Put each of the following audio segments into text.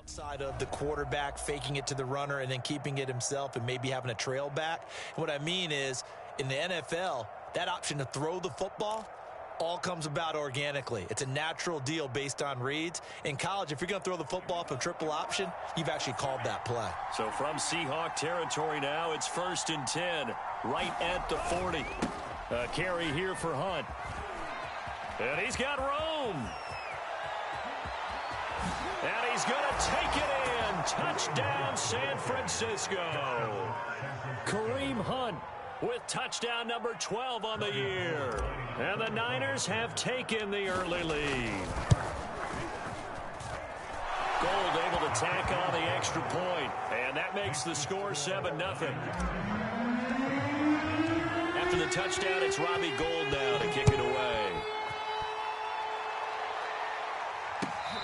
outside of the quarterback faking it to the runner and then keeping it himself and maybe having a trail back. What I mean is, in the NFL, that option to throw the football all comes about organically. It's a natural deal based on reads. In college, if you're going to throw the football from triple option, you've actually called that play. So from Seahawk territory now, it's 1st and 10, right at the 40. A carry here for Hunt. And he's got room. And he's going to take it in. Touchdown, San Francisco. Kareem Hunt with touchdown number 12 on the year. And the Niners have taken the early lead. Gold able to tack on the extra point, and that makes the score 7-0. After the touchdown, it's Robbie Gould now to kick it away.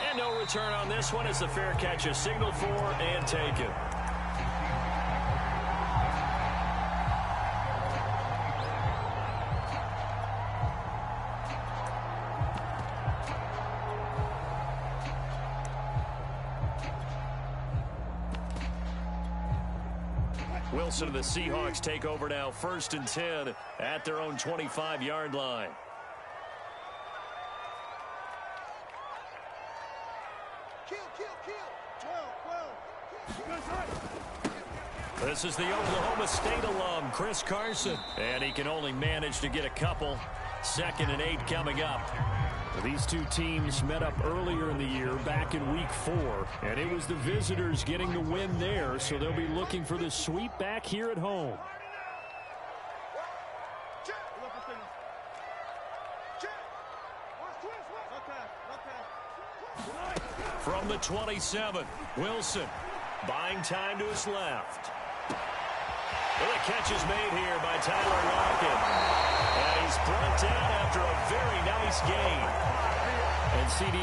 And no return on this one as the fair catch is signaled for and taken. Wilson and the Seahawks take over now, 1st and 10 at their own 25-yard line. This is the Oklahoma State alum, Chris Carson. And he can only manage to get a couple. 2nd and 8 coming up. These two teams met up earlier in the year, back in week 4, and it was the visitors getting the win there, so they'll be looking for the sweep back here at home. From the 27, Wilson buying time to his left. Well, the catch is made here by Tyler Lockett. And he's brought down after a very nice game. And, CD,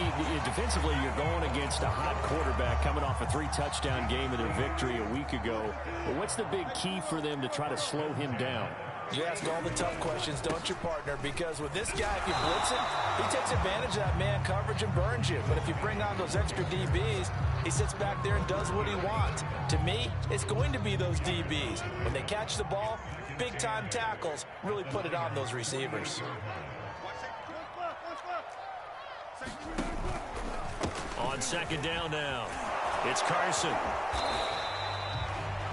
defensively, you're going against a hot quarterback coming off a 3-touchdown game in their victory a week ago. But what's the big key for them to try to slow him down? You ask all the tough questions, don't you, partner? Because with this guy, if you blitz him, he takes advantage of that man coverage and burns you. But if you bring on those extra DBs, he sits back there and does what he wants. To me, it's going to be those DBs. When they catch the ball, big-time tackles really put it on those receivers. On 2nd down now, it's Carson.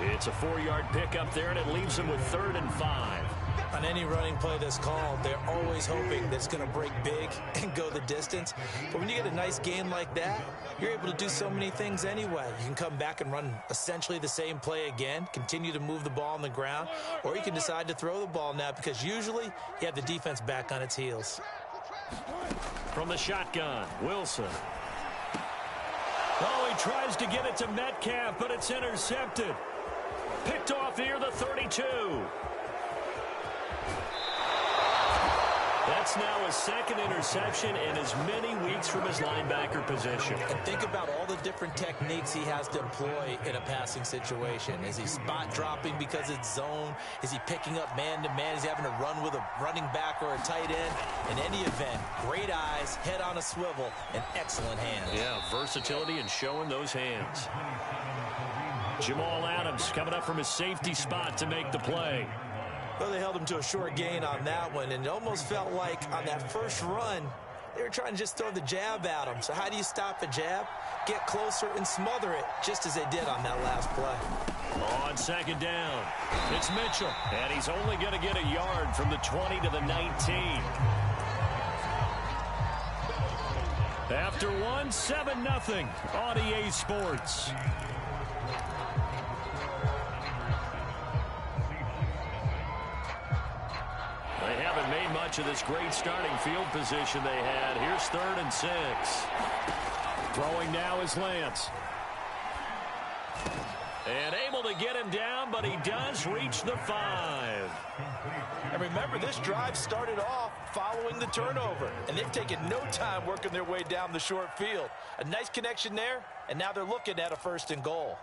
It's a 4-yard pickup there, and it leaves him with 3rd and 5. On any running play that's called, they're always hoping that it's going to break big and go the distance. But when you get a nice game like that, you're able to do so many things anyway. You can come back and run essentially the same play again, continue to move the ball on the ground, or you can decide to throw the ball now because usually you have the defense back on its heels. From the shotgun, Wilson. Oh, he tries to get it to Metcalf, but it's intercepted. Picked off near the 32. That's now his 2nd interception in as many weeks from his linebacker position. And think about all the different techniques he has to employ in a passing situation. Is he spot dropping because it's zone? Is he picking up man-to-man? Is he having to run with a running back or a tight end? In any event, great eyes, head on a swivel, and excellent hands. Yeah, versatility and showing those hands. Jamal Adams coming up from his safety spot to make the play. Well, they held him to a short gain on that one, and it almost felt like on that first run, they were trying to just throw the jab at him. So how do you stop a jab? Get closer and smother it, just as they did on that last play. On 2nd down, it's Mitchell, and he's only going to get a yard from the 20 to the 19. After one, 7-0 on EA Sports. They haven't made much of this great starting field position they had. Here's 3rd and 6. Throwing now is Lance. And able to get him down, but he does reach the 5. And remember, this drive started off following the turnover, and they've taken no time working their way down the short field. A nice connection there, and now they're looking at a 1st and goal.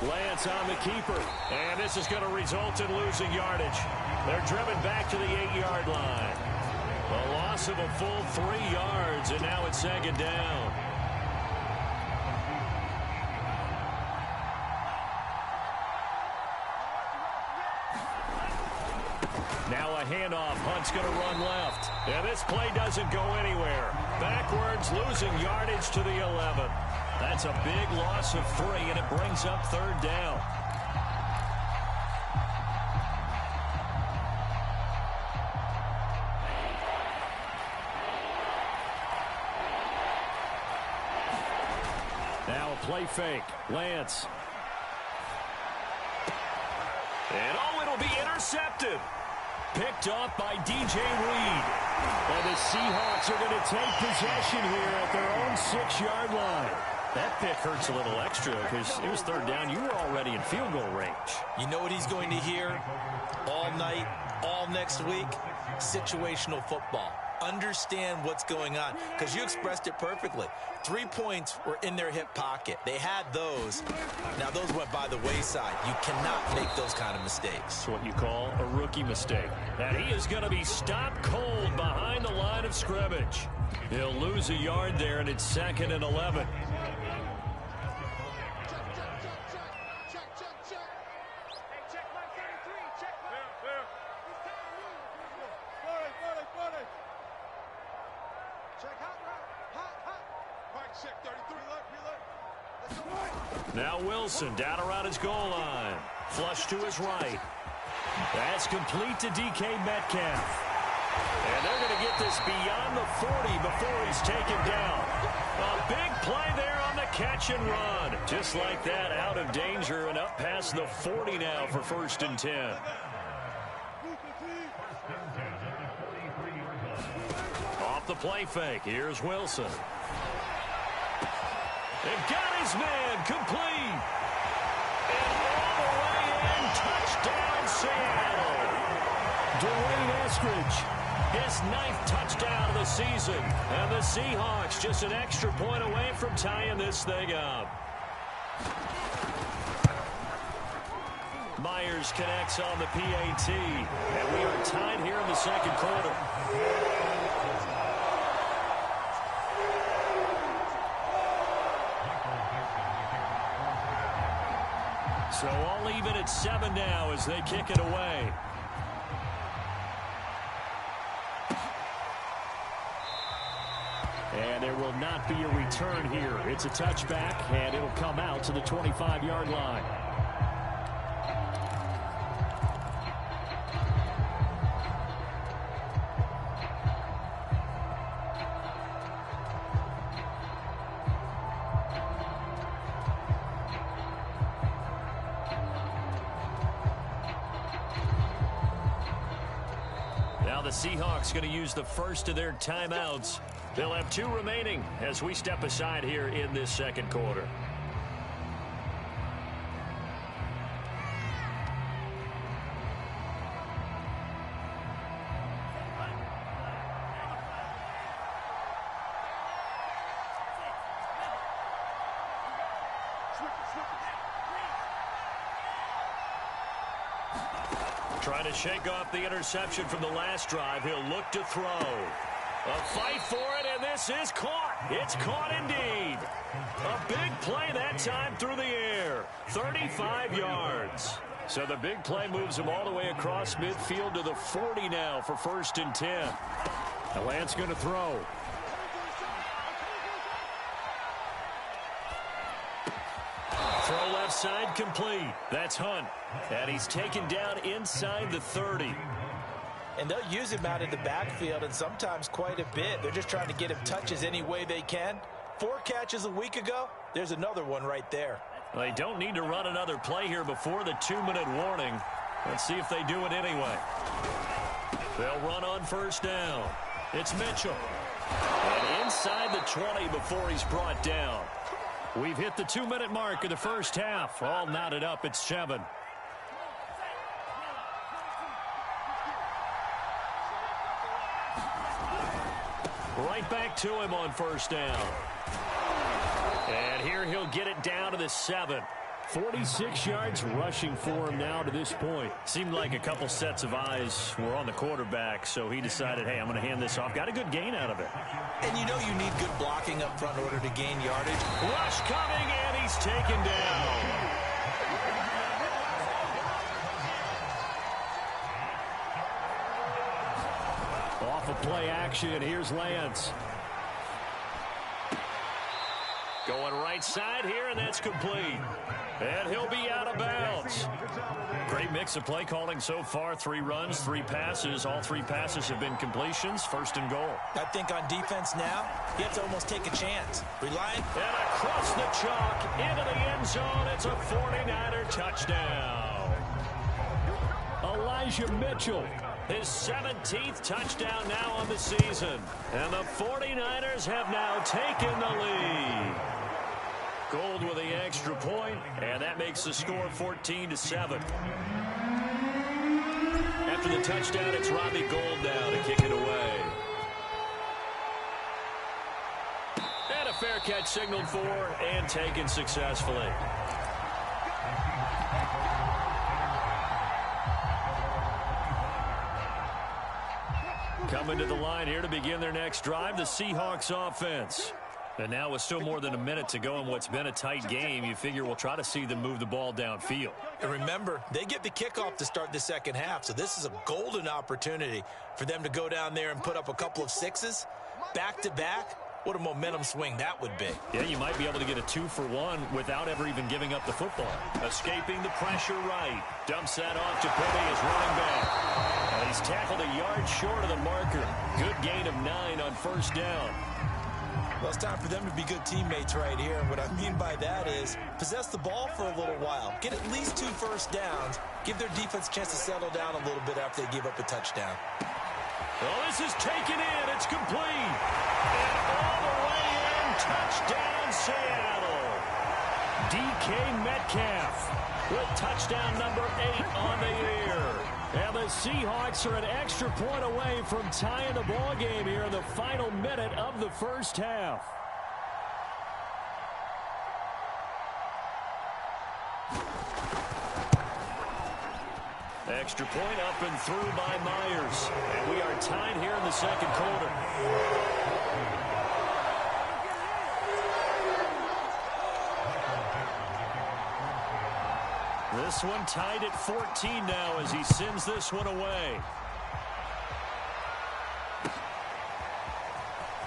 Lance on the keeper. And this is going to result in losing yardage. They're driven back to the 8-yard line. A loss of a full 3 yards, and now it's second down. Now a handoff. Hunt's going to run left. And this play doesn't go anywhere. Backwards, losing yardage to the 11. That's a big loss of 3, and it brings up third down. Now a play fake. Lance. And it'll be intercepted. Picked off by DJ Reed. And the Seahawks are going to take possession here at their own 6-yard line. That pick hurts a little extra because it was third down. You were already in field goal range. You know what he's going to hear all night, all next week? Situational football. Understand what's going on, because you expressed it perfectly. 3 points were in their hip pocket. They had those. Now, those went by the wayside. You cannot make those kind of mistakes. It's what you call a rookie mistake. And he is going to be stopped cold behind the line of scrimmage. He'll lose a yard there, and it's 2nd and 11. Now Wilson down around his goal line. Flush to his right. That's complete to DK Metcalf. And they're going to get this beyond the 40 before he's taken down. A big play there on the catch and run. Just like that, out of danger and up past the 40 now for 1st and 10. Off the play fake. Here's Wilson. They've got his man complete. And all the way in, touchdown Seattle. Dwayne Eskridge, his 9th touchdown of the season. And the Seahawks just an extra point away from tying this thing up. Myers connects on the PAT. And we are tied here in the 2nd quarter. So all even at 7 now as they kick it away. And there will not be a return here. It's a touchback, and it'll come out to the 25-yard line. The Seahawks going to use the first of their timeouts. They'll have 2 remaining as we step aside here in this 2nd quarter. Trying to shake off the interception from the last drive. He'll look to throw. A fight for it, and this is caught. It's caught indeed. A big play that time through the air. 35 yards. So the big play moves him all the way across midfield to the 40 now for 1st and 10. And Lance going to throw. Throw left side complete. That's Hunt. And he's taken down inside the 30. And they'll use him out in the backfield, and sometimes quite a bit. They're just trying to get him touches any way they can. 4 catches a week ago. There's another one right there. They don't need to run another play here before the 2-minute warning. Let's see if they do it anyway. They'll run on 1st down. It's Mitchell. And inside the 20 before he's brought down. We've hit the 2-minute mark of the 1st half. All knotted up at 7. Right back to him on 1st down. And here he'll get it down to the 7. 46 yards rushing for him now to this point. Seemed like a couple sets of eyes were on the quarterback, so he decided, hey, I'm going to hand this off. Got a good gain out of it. And you know you need good blocking up front in order to gain yardage. Rush coming, and he's taken down. Off of play action, here's Lance. Going right side here, and that's complete. And he'll be out of bounds. Great mix of play calling so far. 3 runs, 3 passes. All 3 passes have been completions. First and goal. I think on defense now, you have to almost take a chance. Relying. And across the chalk, into the end zone. It's a 49er touchdown. Elijah Mitchell. His 17th touchdown now on the season. And the 49ers have now taken the lead. Gold with the extra point, and that makes the score 14-7. After the touchdown, it's Robbie Gould now to kick it away. And a fair catch signaled for and taken successfully. Coming to the line here to begin their next drive, the Seahawks offense. And now with still more than a minute to go in what's been a tight game, you figure we'll try to see them move the ball downfield. And remember, they get the kickoff to start the second half, so this is a golden opportunity for them to go down there and put up a couple of 6s back-to-back. What a momentum swing that would be. Yeah, you might be able to get a 2-for-1 without ever even giving up the football. Escaping the pressure right. Dumps that off to Penny as running back. And he's tackled a yard short of the marker. Good gain of 9 on first down. Well, it's time for them to be good teammates right here. And what I mean by that is possess the ball for a little while. Get at least 2 first downs. Give their defense a chance to settle down a little bit after they give up a touchdown. Well, this is taken in. It's complete. And all the way in. Touchdown, Seattle. DK Metcalf with touchdown number 8 on the year. And the Seahawks are an extra point away from tying the ball game here in the final minute of the first half. Extra point up and through by Myers. And we are tied here in the second quarter. This one tied at 14 now as he sends this one away.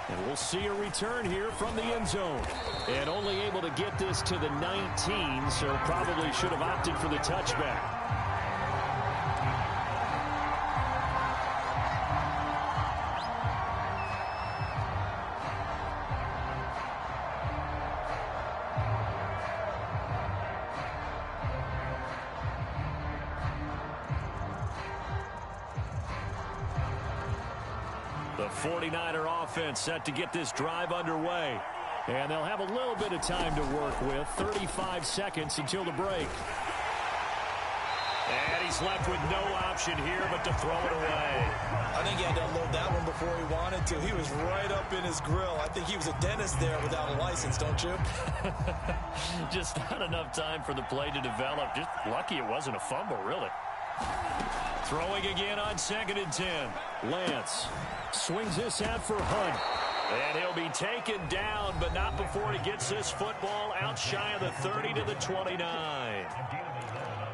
And we'll see a return here from the end zone. And only able to get this to the 19, so probably should have opted for the touchback. The 49er offense set to get this drive underway. And they'll have a little bit of time to work with. 35 seconds until the break. And he's left with no option here but to throw it away. I think he had to unload that one before he wanted to. He was right up in his grill. I think he was a dentist there without a license, don't you? Just not enough time for the play to develop. Just lucky it wasn't a fumble, really. Throwing again on 2nd and 10. Lance swings this out for Hunt. And he'll be taken down, but not before he gets this football out shy of the 30 to the 29.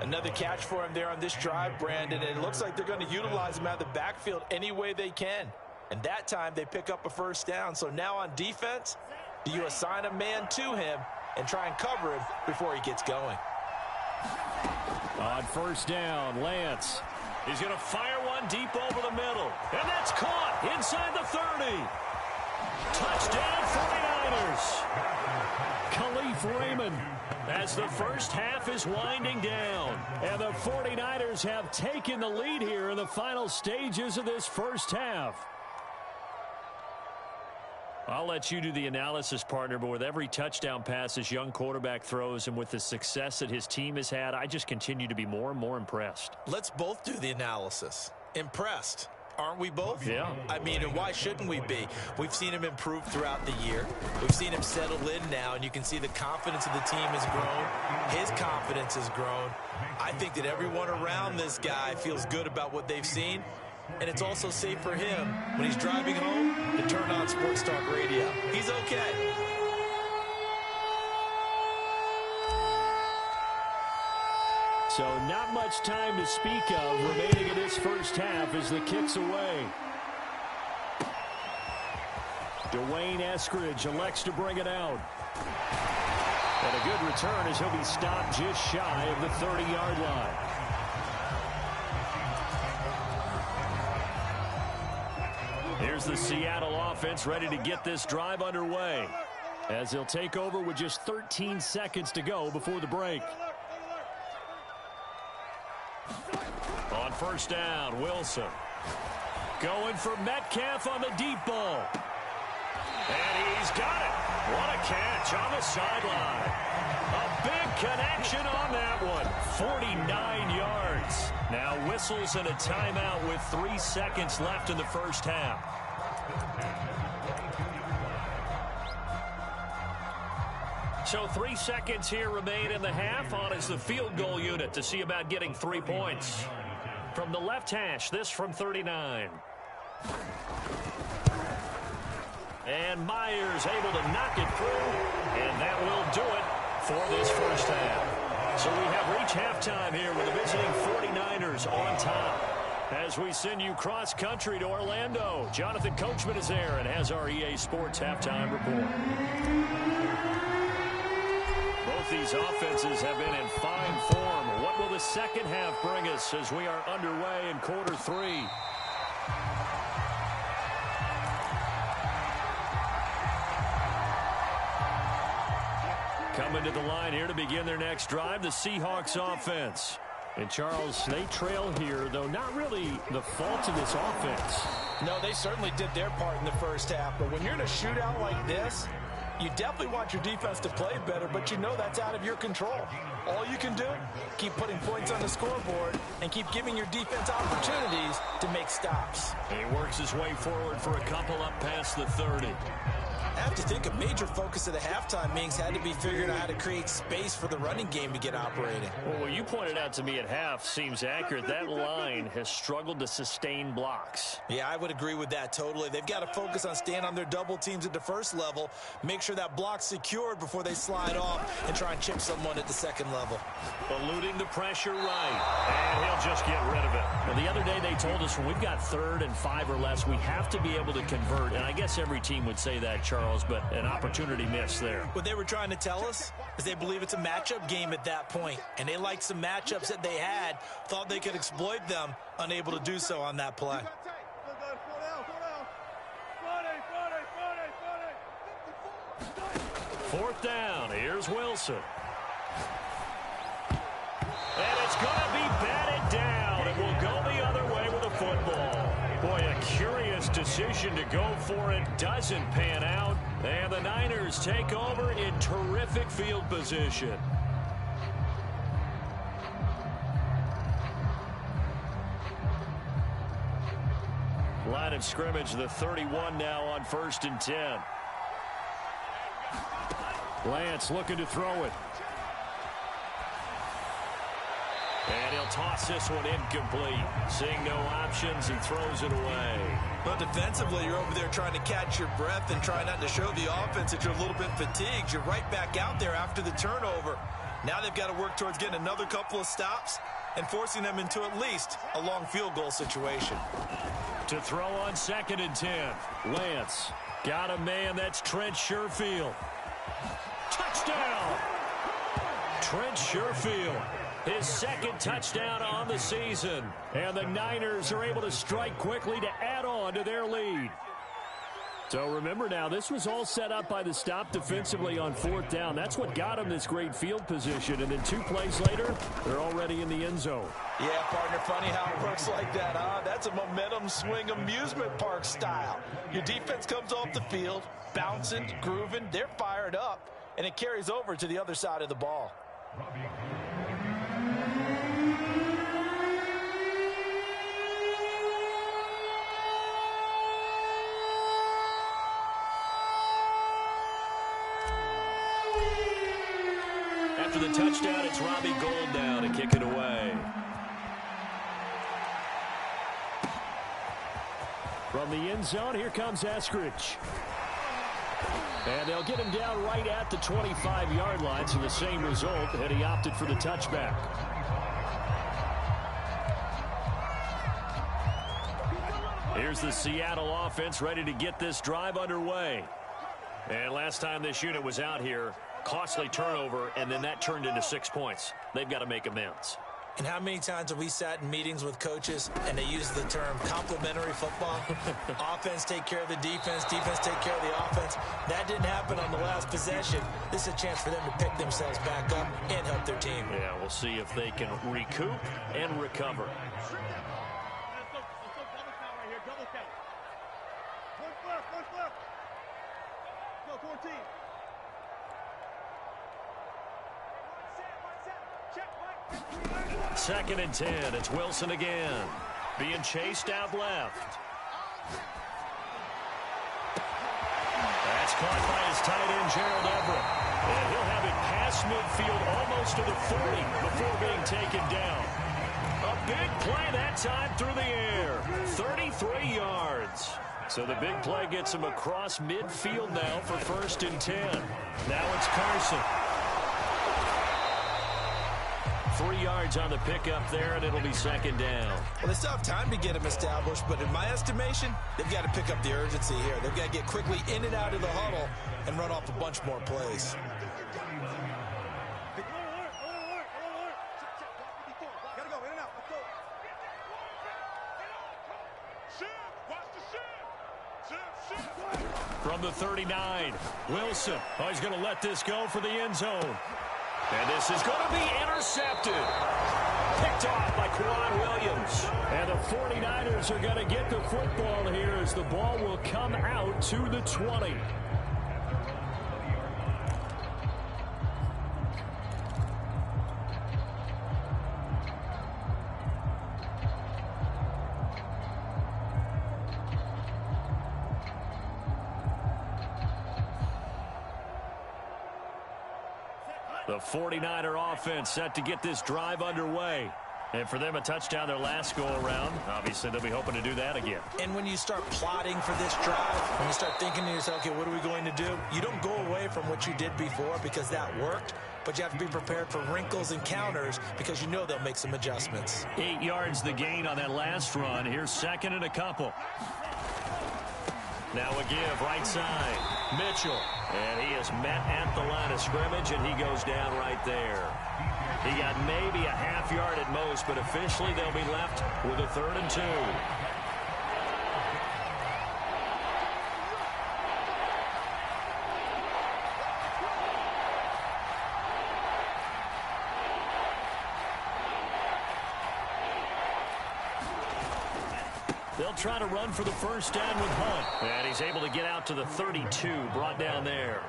Another catch for him there on this drive, Brandon. And it looks like they're going to utilize him out of the backfield any way they can. And that time they pick up a first down. So now on defense, do you assign a man to him and try and cover him before he gets going? On first down, Lance. He's going to fire one deep over the middle. And that's caught inside the 30. Touchdown, 49ers. Khalif Raymond as the first half is winding down. And the 49ers have taken the lead here in the final stages of this first half. I'll let you do the analysis, partner, but with every touchdown pass this young quarterback throws and with the success that his team has had, I just continue to be more and more impressed. Let's both do the analysis. Impressed. Aren't we both? Yeah. I mean, and why shouldn't we be? We've seen him improve throughout the year. We've seen him settle in now, and you can see the confidence of the team has grown. His confidence has grown. I think that everyone around this guy feels good about what they've seen, and it's also safe for him when he's driving home to turn on Sports Talk Radio. He's okay. So not much time to speak of remaining in this first half as the kick's away. Dwayne Eskridge elects to bring it out. And a good return as he'll be stopped just shy of the 30-yard line. Here's the Seattle offense ready to get this drive underway as they'll take over with just 13 seconds to go before the break. On first down, Wilson. Going for Metcalf on the deep ball. And he's got it. What a catch on the sideline. A big connection on that one. 49 yards. Now whistles and a timeout with 3 seconds left in the first half. So 3 seconds here remain in the half. On is the field goal unit to see about getting 3 points. From the left hash, this from 39. And Myers able to knock it through. And that will do it for this first half. So we have reached halftime here with the visiting 49ers on top. As we send you cross-country to Orlando, Jonathan Coachman is there and has our EA Sports halftime report. Both these offenses have been in fine form. What will the second half bring us as we are underway in quarter 3? Coming to the line here to begin their next drive, the Seahawks offense. And, Charles, they trail here, though not really the fault of this offense. No, they certainly did their part in the first half. But when you're in a shootout like this, you definitely want your defense to play better, but you know that's out of your control. All you can do, keep putting points on the scoreboard and keep giving your defense opportunities to make stops. And he works his way forward for a couple up past the 30. I have to think a major focus of the halftime meetings had to be figuring out how to create space for the running game to get operating. Well, what you pointed out to me at half seems accurate. That line has struggled to sustain blocks. Yeah, I would agree with that totally. They've got to focus on staying on their double teams at the first level, make sure that block's secured before they slide off and try and chip someone at the second level. Eluding the pressure right, and he'll just get rid of it. Well, the other day they told us when we've got 3rd and 5 or less, we have to be able to convert, and I guess every team would say that, Charles, but an opportunity missed there. What they were trying to tell us is they believe it's a matchup game at that point, and they liked some matchups that they had, thought they could exploit them, unable to do so on that play. Fourth down, here's Wilson. And it's going to be batted down. It will go the other way with a football. Boy, a curious decision to go for it. Doesn't pan out. And the Niners take over in terrific field position. Line of scrimmage, the 31 now on 1st and 10. Lance looking to throw it. And he'll toss this one incomplete. Seeing no options, he throws it away. But defensively, you're over there trying to catch your breath and try not to show the offense that you're a little bit fatigued. You're right back out there after the turnover. Now they've got to work towards getting another couple of stops and forcing them into at least a long field goal situation. To throw on 2nd and 10. Lance got a man. That's Trent Sherfield. Touchdown! Trent Sherfield. His 2nd touchdown on the season. And the Niners are able to strike quickly to add on to their lead. So remember now, this was all set up by the stop defensively on 4th down. That's what got them this great field position. And then 2 plays later, they're already in the end zone. Yeah, partner, funny how it works like that, huh? That's a momentum swing amusement park style. Your defense comes off the field, bouncing, grooving, they're fired up, and it carries over to the other side of the ball. touchdown, it's Robbie Gould now to kick it away. From the end zone, here comes Eskridge. And they'll get him down right at the 25-yard line, so the same result, and he opted for the touchback. Here's the Seattle offense ready to get this drive underway. And last time this unit was out here, costly turnover, and then that turned into 6 points. They've got to make amends. And how many times have we sat in meetings with coaches and they use the term complementary football? Offense take care of the defense, defense take care of the offense. That didn't happen on the last possession. This is a chance for them to pick themselves back up and help their team. Yeah, we'll see if they can recoup and recover. Second and 10. It's Wilson again. Being chased out left. That's caught by his tight end, Gerald Everett. And he'll have it past midfield almost to the 40 before being taken down. A big play that time through the air. 33 yards. So the big play gets him across midfield now for 1st and 10. Now it's Carson. 3 yards on the pickup there, and it'll be 2nd down. Well, they still have time to get him established, but in my estimation, they've got to pick up the urgency here. They've got to get quickly in and out of the huddle and run off a bunch more plays. From the 39, Wilson. Oh, he's going to let this go for the end zone. And this is going to be intercepted. Picked off by Quan Williams. And the 49ers are going to get the football here as the ball will come out to the 20. The 49er offense set to get this drive underway. And for them, a touchdown their last go-around. Obviously, they'll be hoping to do that again. And when you start plotting for this drive, when you start thinking to yourself, okay, what are we going to do? You don't go away from what you did before because that worked, but you have to be prepared for wrinkles and counters because you know they'll make some adjustments. 8 yards the gain on that last run. Here's 2nd and a couple. Now a give, right side. Mitchell. And he is met at the line of scrimmage, and he goes down right there. He got maybe a half yard at most, but officially they'll be left with a 3rd and 2. They'll try to run for the 1st down with Hunt. And he's able to get out to the 32, brought down there.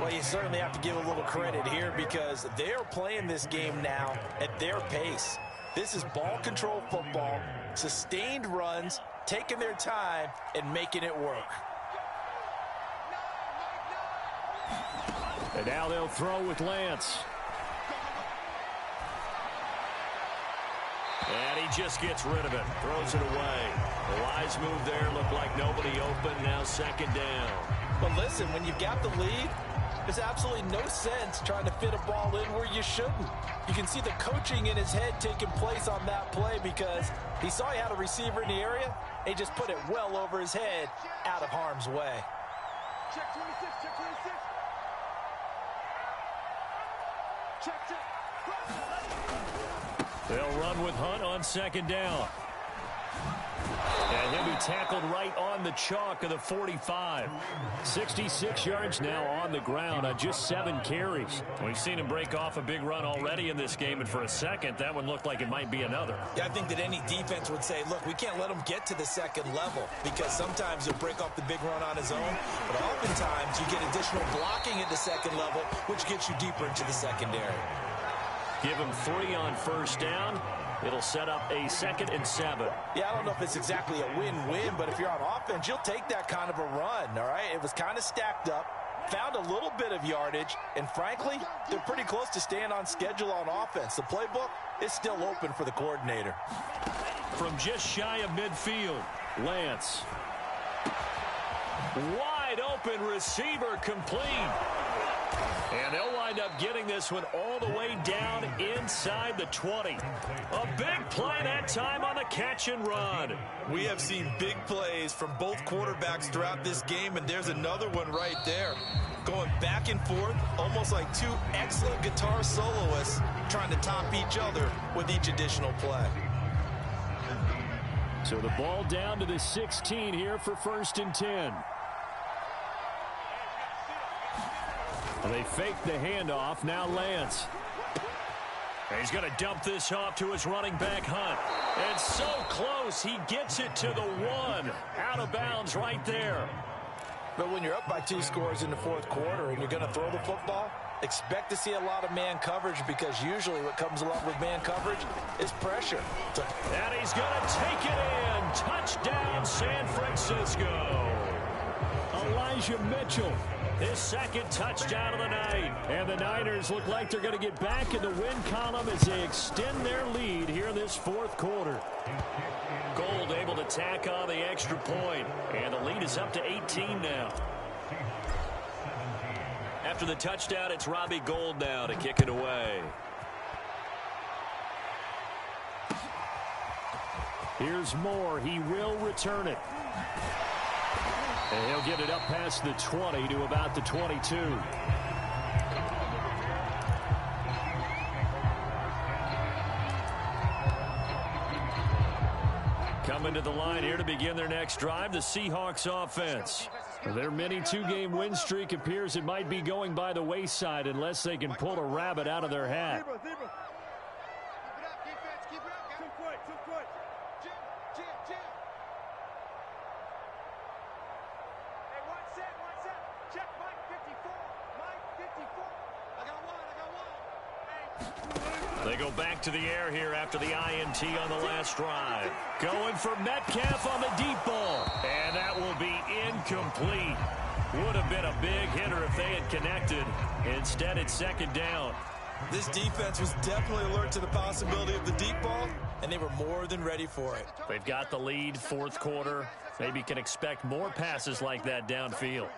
Well, you certainly have to give a little credit here because they're playing this game now at their pace. This is ball control football, sustained runs, taking their time, and making it work. And now they'll throw with Lance. And he just gets rid of it, throws it away. The wise move there, looked like nobody open, now 2nd down. But listen, when you've got the lead, there's absolutely no sense trying to fit a ball in where you shouldn't. You can see the coaching in his head taking place on that play because he saw he had a receiver in the area, and he just put it well over his head out of harm's way. Check 26, check 26. Check. They'll run with Hunt on 2nd down. And he'll be tackled right on the chalk of the 45. 66 yards now on the ground on just 7 carries. We've seen him break off a big run already in this game, and for a second, that one looked like it might be another. Yeah, I think that any defense would say, look, we can't let him get to the 2nd level because sometimes he'll break off the big run on his own, but oftentimes you get additional blocking at the 2nd level, which gets you deeper into the secondary. Give him 3 on 1st down. It'll set up a 2nd and 7. Yeah, I don't know if it's exactly a win-win, but if you're on offense, you'll take that kind of a run, all right? It was kind of stacked up. found a little bit of yardage, and frankly, they're pretty close to staying on schedule on offense. The playbook is still open for the coordinator. From just shy of midfield, Lance. Wide open receiver complete. And they'll wind up getting this one all the way down inside the 20. A big play that time on the catch and run. We have seen big plays from both quarterbacks throughout this game, and there's another one right there. Going back and forth, almost like two excellent guitar soloists trying to top each other with each additional play. So the ball down to the 16 here for 1st and 10. They fake the handoff. Now Lance. He's going to dump this off to his running back, Hunt. And so close, he gets it to the 1. Out of bounds right there. But when you're up by 2 scores in the 4th quarter and you're going to throw the football, expect to see a lot of man coverage, because usually what comes along with man coverage is pressure. And he's going to take it in. Touchdown, San Francisco. Elijah Mitchell, his 2nd touchdown of the night. And the Niners look like they're going to get back in the win column as they extend their lead here in this 4th quarter. Gold able to tack on the extra point, and the lead is up to 18 now. After the touchdown, it's Robbie Gould now to kick it away. Here's Moore. He will return it. And he'll get it up past the 20 to about the 22. Coming to the line here to begin their next drive, the Seahawks offense. Their mini 2-game win streak appears it might be going by the wayside unless they can pull a rabbit out of their hat. They go back to the air here after the INT on the last drive. Going for Metcalf on the deep ball. And that will be incomplete. Would have been a big hitter if they had connected. Instead, it's 2nd down. This defense was definitely alert to the possibility of the deep ball, and they were more than ready for it. They've got the lead, 4th quarter. Maybe can expect more passes like that downfield.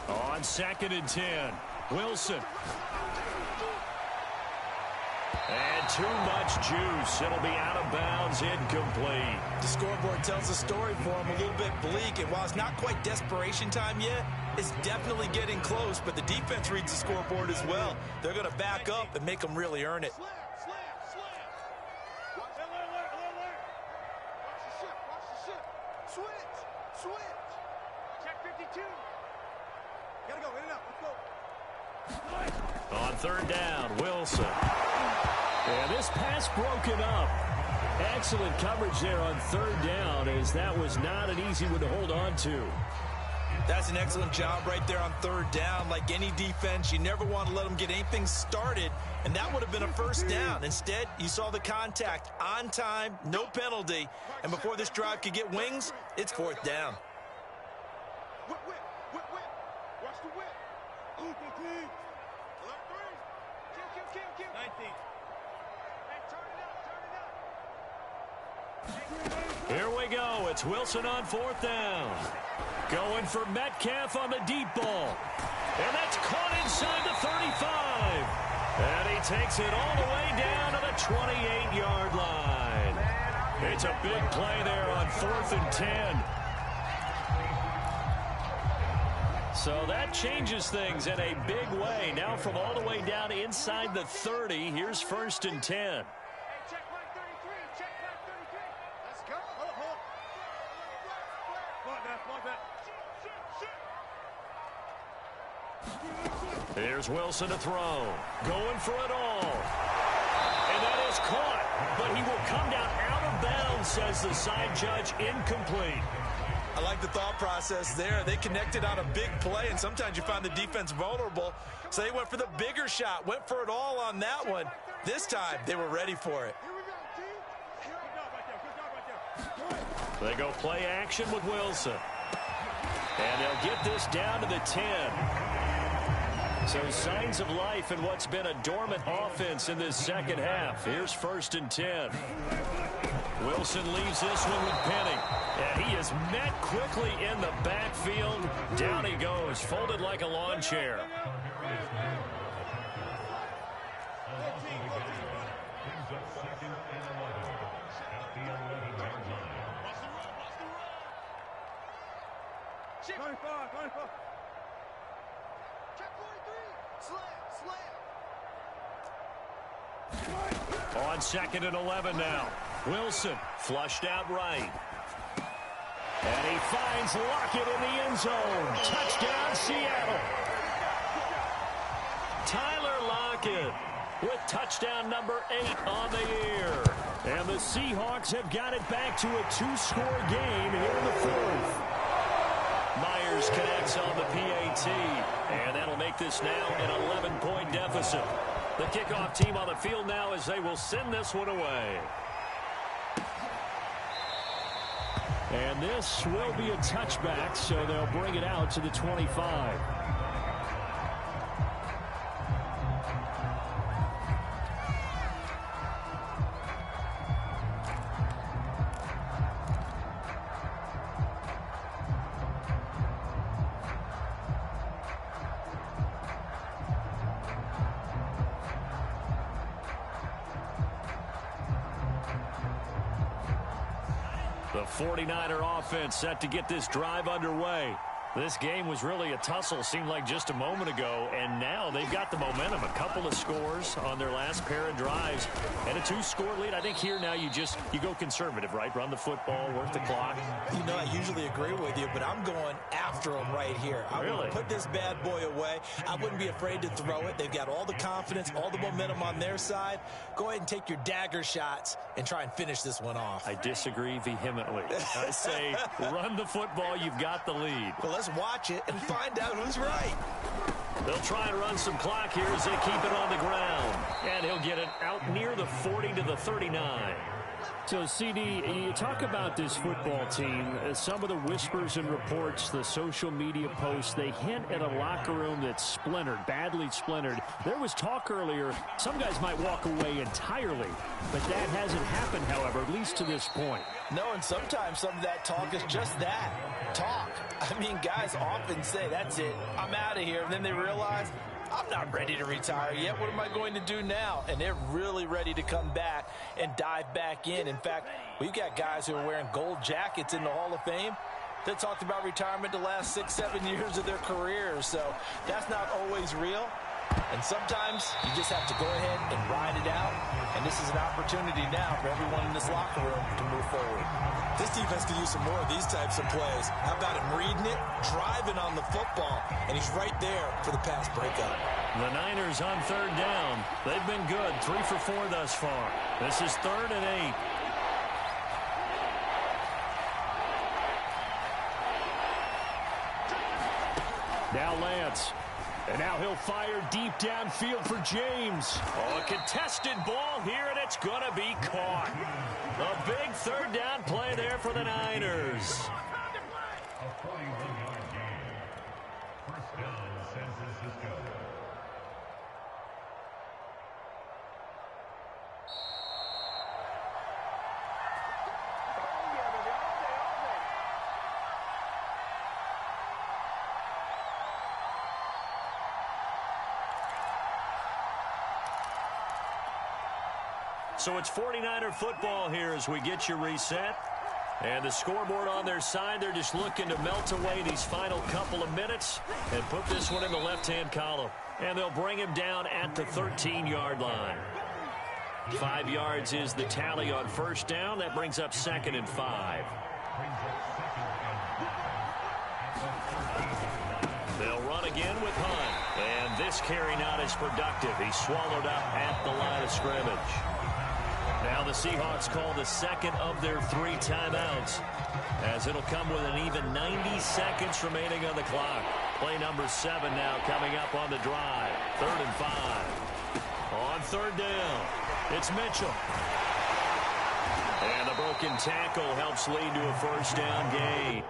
On 2nd and 10, Wilson. And too much juice. It'll be out of bounds, incomplete. The scoreboard tells the story for him, a little bit bleak, and while it's not quite desperation time yet, it's definitely getting close, but the defense reads the scoreboard as well. They're going to back up and make them really earn it. On 3rd down, Wilson. And this pass broken up. Excellent coverage there on 3rd down, as that was not an easy one to hold on to. That's an excellent job right there on 3rd down. Like any defense, you never want to let them get anything started, and that would have been a 1st down. Instead, you saw the contact on time, no penalty, and before this drive could get wings, it's 4th down. Here we go. It's Wilson on 4th down. Going for Metcalf on the deep ball. And that's caught inside the 35. And he takes it all the way down to the 28-yard line. It's a big play there on 4th and 10. So that changes things in a big way. Now from all the way down inside the 30, here's 1st and 10. Here's Wilson to throw. Going for it all. And that is caught. But he will come down out of bounds, says the side judge. Incomplete. I like the thought process there. They connected on a big play, and sometimes you find the defense vulnerable. So they went for the bigger shot, went for it all on that one. This time, they were ready for it. They go play action with Wilson. And they'll get this down to the 10. So signs of life in what's been a dormant offense in this second half. Here's 1st and 10. Wilson leaves this one with Penny. And he is met quickly in the backfield. Down he goes, folded like a lawn chair. On 2nd and 11 now. Wilson flushed out right. And he finds Lockett in the end zone. Touchdown, Seattle. Tyler Lockett with touchdown number 8 on the year. And the Seahawks have got it back to a 2-score game here in the 4th. Myers connects on the PAT. And that'll make this now an 11-point deficit. The kickoff team on the field now as they will send this one away. And this will be a touchback, so they'll bring it out to the 25. The 49er offense set to get this drive underway. This game was really a tussle, seemed like just a moment ago, and now they've got the momentum. A couple of scores on their last pair of drives, and a 2-score lead. I think here now you go conservative, right? Run the football, work the clock. You know, I usually agree with you, but I'm going after them right here. I want to put this bad boy away. I wouldn't be afraid to throw it. They've got all the confidence, all the momentum on their side. Go ahead and take your dagger shots and try and finish this one off. I disagree vehemently. I say run the football. You've got the lead. Well, let's watch it and find out who's right. They'll try and run some clock here as they keep it on the ground. And he'll get it out near the 40 to the 39. So, CD, you talk about this football team, some of the whispers and reports, the social media posts, they hint at a locker room that's splintered, badly splintered. There was talk earlier, some guys might walk away entirely, but that hasn't happened, however, at least to this point. No, and sometimes some of that talk is just that, talk. I mean, guys often say, that's it, I'm out of here, and then they realize, I'm not ready to retire yet. What am I going to do now? And they're really ready to come back and dive back in. In fact, we've got guys who are wearing gold jackets in the Hall of Fame that talked about retirement the last 6-7 years of their careers. So that's not always real. And sometimes you just have to go ahead and ride it out. And this is an opportunity now for everyone in this locker room to move forward. This defense could use some more of these types of plays. How about him reading it, driving on the football, and he's right there for the pass breakup. The Niners on 3rd down. They've been good, 3 for 4 thus far. This is 3rd and 8. Now Lance. And now he'll fire deep downfield for James. Oh, a contested ball here, and it's going to be caught. A big 3rd down play there for the Niners. So it's 49er football here as we get you reset. And the scoreboard on their side, they're just looking to melt away these final couple of minutes and put this one in the left-hand column. And they'll bring him down at the 13-yard line. 5 yards is the tally on 1st down. That brings up 2nd and 5. They'll run again with Hunt. And this carry not as productive. He's swallowed up at the line of scrimmage. Now the Seahawks call the second of their 3 timeouts, as it'll come with an even 90 seconds remaining on the clock. Play number 7 now coming up on the drive. 3rd and 5. On 3rd down, it's Mitchell. And the broken tackle helps lead to a 1st down gain.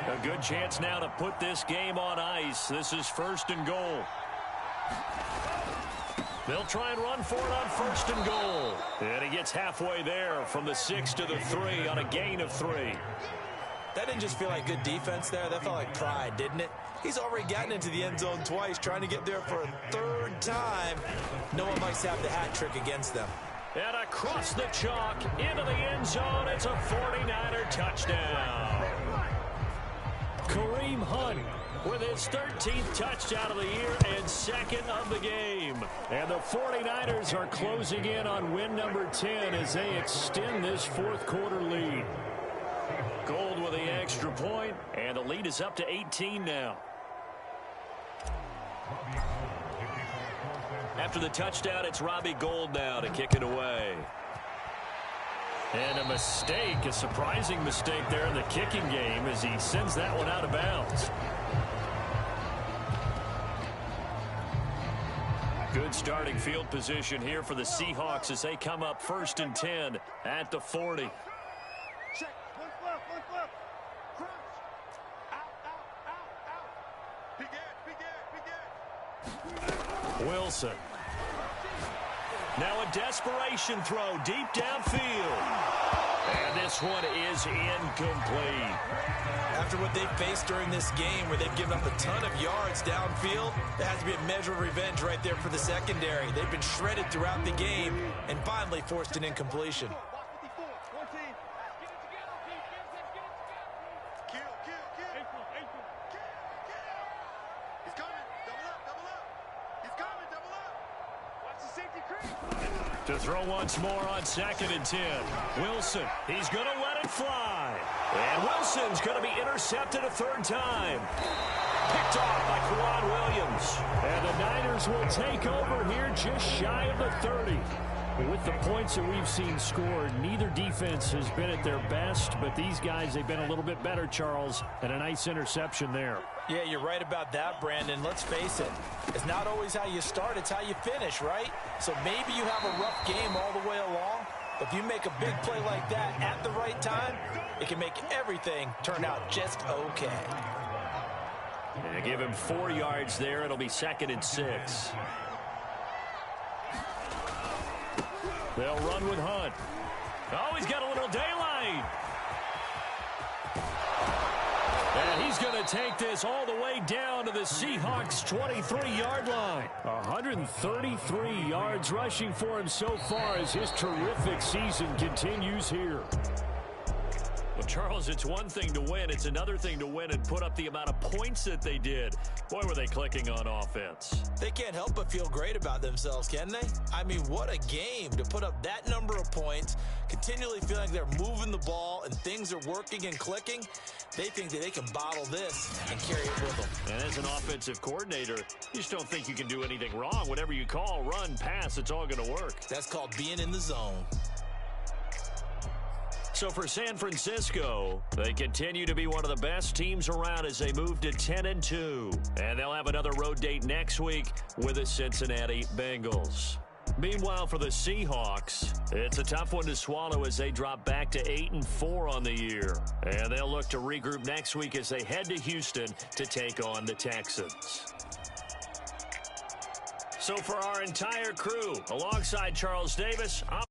A good chance now to put this game on ice. This is 1st and goal. They'll try and run for it on 1st and goal. And he gets halfway there from the 6 to the 3 on a gain of 3. That didn't just feel like good defense there. That felt like pride, didn't it? He's already gotten into the end zone twice, trying to get there for a 3rd time. No one likes to have the hat trick against them. And across the chalk into the end zone, it's a 49er touchdown. Kareem Hunt with his 13th touchdown of the year and 2nd of the game. And the 49ers are closing in on win number 10 as they extend this 4th quarter lead. Gold with the extra point, and the lead is up to 18 now. After the touchdown, it's Robbie Gould now to kick it away. And a mistake, a surprising mistake there in the kicking game as he sends that one out of bounds. Good starting field position here for the Seahawks as they come up 1st and 10 at the 40. Check. One left. Crunch. Out. Big Ed. Wilson. Now a desperation throw deep downfield. And this one is incomplete. After what they've faced during this game where they've given up a ton of yards downfield, there has to be a measure of revenge right there for the secondary. They've been shredded throughout the game and finally forced an incompletion. To throw once more on 2nd and 10. Wilson, he's going to let it fly. And Wilson's going to be intercepted a 3rd time. Picked off by Kwan Williams. And the Niners will take over here just shy of the 30. With the points that we've seen scored, neither defense has been at their best, but these guys, they've been a little bit better, Charles, and a nice interception there. Yeah, you're right about that, Brandon. Let's face it. It's not always how you start, it's how you finish, right? So maybe you have a rough game all the way along, but if you make a big play like that at the right time, it can make everything turn out just okay. And give him 4 yards there. It'll be 2nd and 6. They'll run with Hunt. Oh, he's got a little daylight. And he's going to take this all the way down to the Seahawks' 23-yard line. 133 yards rushing for him so far as his terrific season continues here. Well, Charles, it's one thing to win. It's another thing to win and put up the amount of points that they did. Boy, were they clicking on offense. They can't help but feel great about themselves, can they? I mean, what a game to put up that number of points, continually feeling like they're moving the ball and things are working and clicking. They think that they can bottle this and carry it with them. And as an offensive coordinator, you just don't think you can do anything wrong. Whatever you call, run, pass, it's all going to work. That's called being in the zone. So for San Francisco, they continue to be one of the best teams around as they move to 10-2. And they'll have another road date next week with the Cincinnati Bengals. Meanwhile, for the Seahawks, it's a tough one to swallow as they drop back to 8-4 on the year. And they'll look to regroup next week as they head to Houston to take on the Texans. So for our entire crew, alongside Charles Davis, I'm